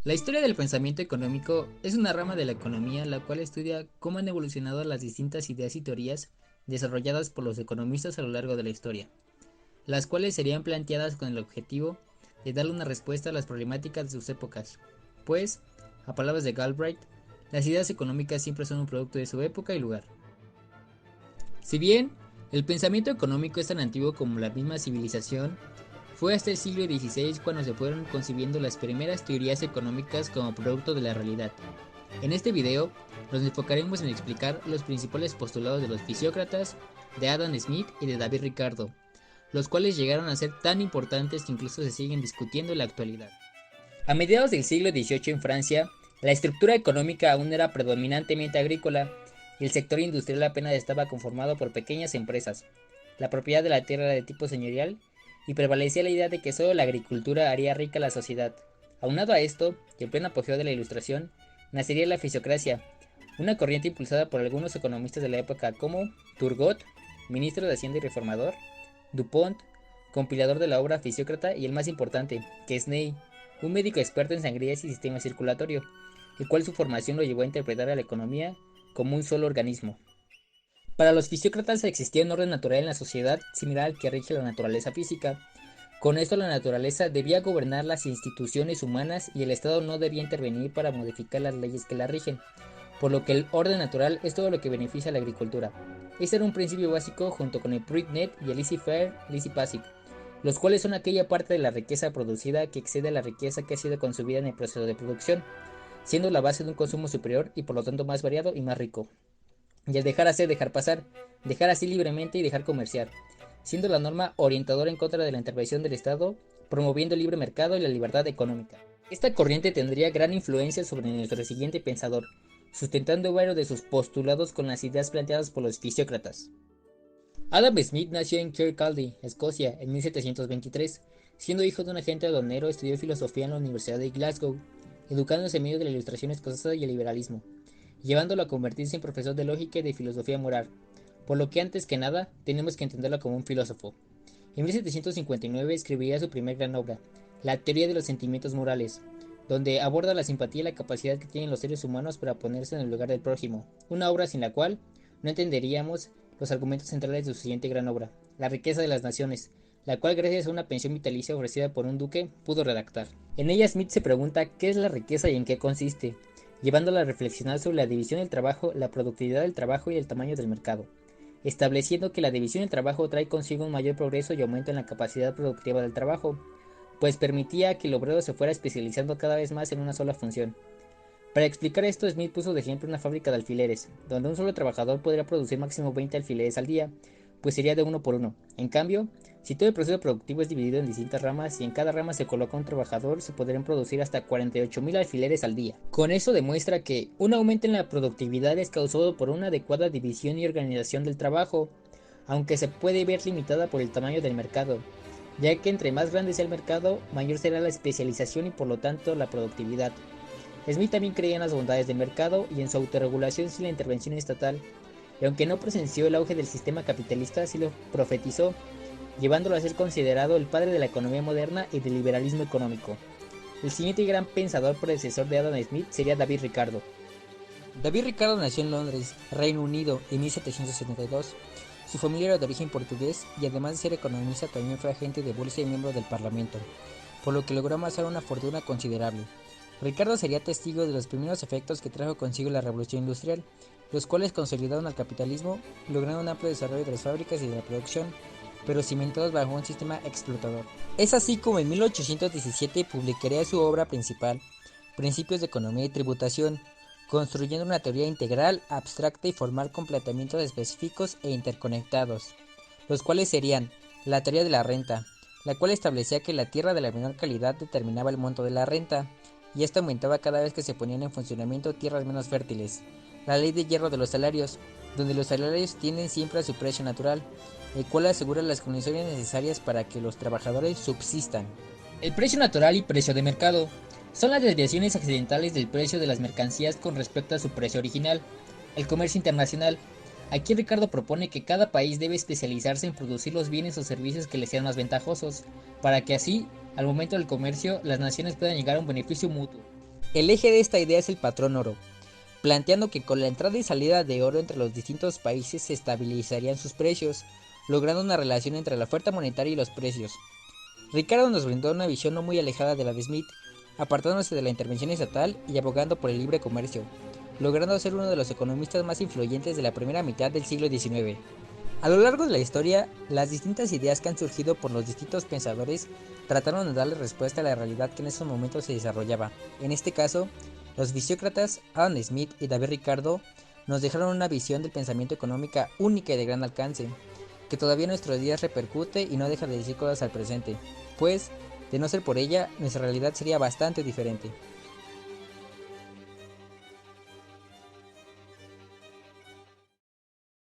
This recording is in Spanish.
La historia del pensamiento económico es una rama de la economía la cual estudia cómo han evolucionado las distintas ideas y teorías desarrolladas por los economistas a lo largo de la historia, las cuales serían planteadas con el objetivo de darle una respuesta a las problemáticas de sus épocas, pues, a palabras de Galbraith, las ideas económicas siempre son un producto de su época y lugar. Si bien el pensamiento económico es tan antiguo como la misma civilización, fue hasta el siglo XVI cuando se fueron concibiendo las primeras teorías económicas como producto de la realidad. En este video nos enfocaremos en explicar los principales postulados de los fisiócratas, de Adam Smith y de David Ricardo, los cuales llegaron a ser tan importantes que incluso se siguen discutiendo en la actualidad. A mediados del siglo XVIII en Francia, la estructura económica aún era predominantemente agrícola y el sector industrial apenas estaba conformado por pequeñas empresas. La propiedad de la tierra era de tipo señorial y prevalecía la idea de que solo la agricultura haría rica a la sociedad. Aunado a esto, y en pleno apogeo de la Ilustración, nacería la fisiocracia, una corriente impulsada por algunos economistas de la época como Turgot, ministro de Hacienda y reformador, Dupont, compilador de la obra Fisiócrata, y el más importante, Quesnay, un médico experto en sangrías y sistema circulatorio, el cual su formación lo llevó a interpretar a la economía como un solo organismo. Para los fisiócratas existía un orden natural en la sociedad similar al que rige la naturaleza física. Con esto la naturaleza debía gobernar las instituciones humanas y el Estado no debía intervenir para modificar las leyes que la rigen, por lo que el orden natural es todo lo que beneficia a la agricultura. Este era un principio básico junto con el Pruitt Net y el laissez-faire, laissez-passer, los cuales son aquella parte de la riqueza producida que excede a la riqueza que ha sido consumida en el proceso de producción, siendo la base de un consumo superior y por lo tanto más variado y más rico. Y el dejar hacer, dejar pasar, dejar así libremente y dejar comerciar, siendo la norma orientadora en contra de la intervención del Estado, promoviendo el libre mercado y la libertad económica. Esta corriente tendría gran influencia sobre nuestro siguiente pensador, sustentando varios de sus postulados con las ideas planteadas por los fisiócratas. Adam Smith nació en Kirkcaldy, Escocia, en 1723. Siendo hijo de un agente aduanero, estudió filosofía en la Universidad de Glasgow, educándose en medio de la Ilustración escocesa y el liberalismo, llevándolo a convertirse en profesor de lógica y de filosofía moral, por lo que antes que nada tenemos que entenderlo como un filósofo. En 1759 escribiría su primer gran obra, La teoría de los sentimientos morales, donde aborda la simpatía y la capacidad que tienen los seres humanos para ponerse en el lugar del prójimo, una obra sin la cual no entenderíamos los argumentos centrales de su siguiente gran obra, La riqueza de las naciones, la cual gracias a una pensión vitalicia ofrecida por un duque pudo redactar. En ella Smith se pregunta qué es la riqueza y en qué consiste, llevándola a reflexionar sobre la división del trabajo, la productividad del trabajo y el tamaño del mercado, estableciendo que la división del trabajo trae consigo un mayor progreso y aumento en la capacidad productiva del trabajo, pues permitía que el obrero se fuera especializando cada vez más en una sola función. Para explicar esto, Smith puso de ejemplo una fábrica de alfileres, donde un solo trabajador podría producir máximo 20 alfileres al día, pues sería de uno por uno. En cambio, si todo el proceso productivo es dividido en distintas ramas y en cada rama se coloca un trabajador, se podrían producir hasta 48.000 alfileres al día. Con eso demuestra que un aumento en la productividad es causado por una adecuada división y organización del trabajo, aunque se puede ver limitada por el tamaño del mercado, ya que entre más grande sea el mercado, mayor será la especialización y por lo tanto la productividad. Smith también creía en las bondades del mercado y en su autorregulación sin la intervención estatal, y aunque no presenció el auge del sistema capitalista, sí lo profetizó, llevándolo a ser considerado el padre de la economía moderna y del liberalismo económico. El siguiente gran pensador predecesor de Adam Smith sería David Ricardo. David Ricardo nació en Londres, Reino Unido, en 1772. Su familia era de origen portugués y además de ser economista también fue agente de bolsa y miembro del Parlamento, por lo que logró amasar una fortuna considerable. Ricardo sería testigo de los primeros efectos que trajo consigo la revolución industrial, los cuales consolidaron al capitalismo, logrando un amplio desarrollo de las fábricas y de la producción, pero cimentados bajo un sistema explotador. Es así como en 1817 publicaría su obra principal, Principios de Economía y Tributación, construyendo una teoría integral, abstracta y formal con planteamientos específicos e interconectados, los cuales serían la teoría de la renta, la cual establecía que la tierra de la menor calidad determinaba el monto de la renta, y esto aumentaba cada vez que se ponían en funcionamiento tierras menos fértiles. La ley de hierro de los salarios, donde los salarios tienden siempre a su precio natural, el cual asegura las condiciones necesarias para que los trabajadores subsistan. El precio natural y precio de mercado son las desviaciones accidentales del precio de las mercancías con respecto a su precio original. El comercio internacional. Aquí Ricardo propone que cada país debe especializarse en producir los bienes o servicios que le sean más ventajosos, para que así, al momento del comercio, las naciones puedan llegar a un beneficio mutuo. El eje de esta idea es el patrón oro, planteando que con la entrada y salida de oro entre los distintos países se estabilizarían sus precios, logrando una relación entre la oferta monetaria y los precios. Ricardo nos brindó una visión no muy alejada de la de Smith, apartándose de la intervención estatal y abogando por el libre comercio, logrando ser uno de los economistas más influyentes de la primera mitad del siglo XIX. A lo largo de la historia, las distintas ideas que han surgido por los distintos pensadores trataron de darle respuesta a la realidad que en esos momentos se desarrollaba. En este caso, los fisiócratas Adam Smith y David Ricardo nos dejaron una visión del pensamiento económica única y de gran alcance, que todavía en nuestros días repercute y no deja de decir cosas al presente, pues, de no ser por ella, nuestra realidad sería bastante diferente.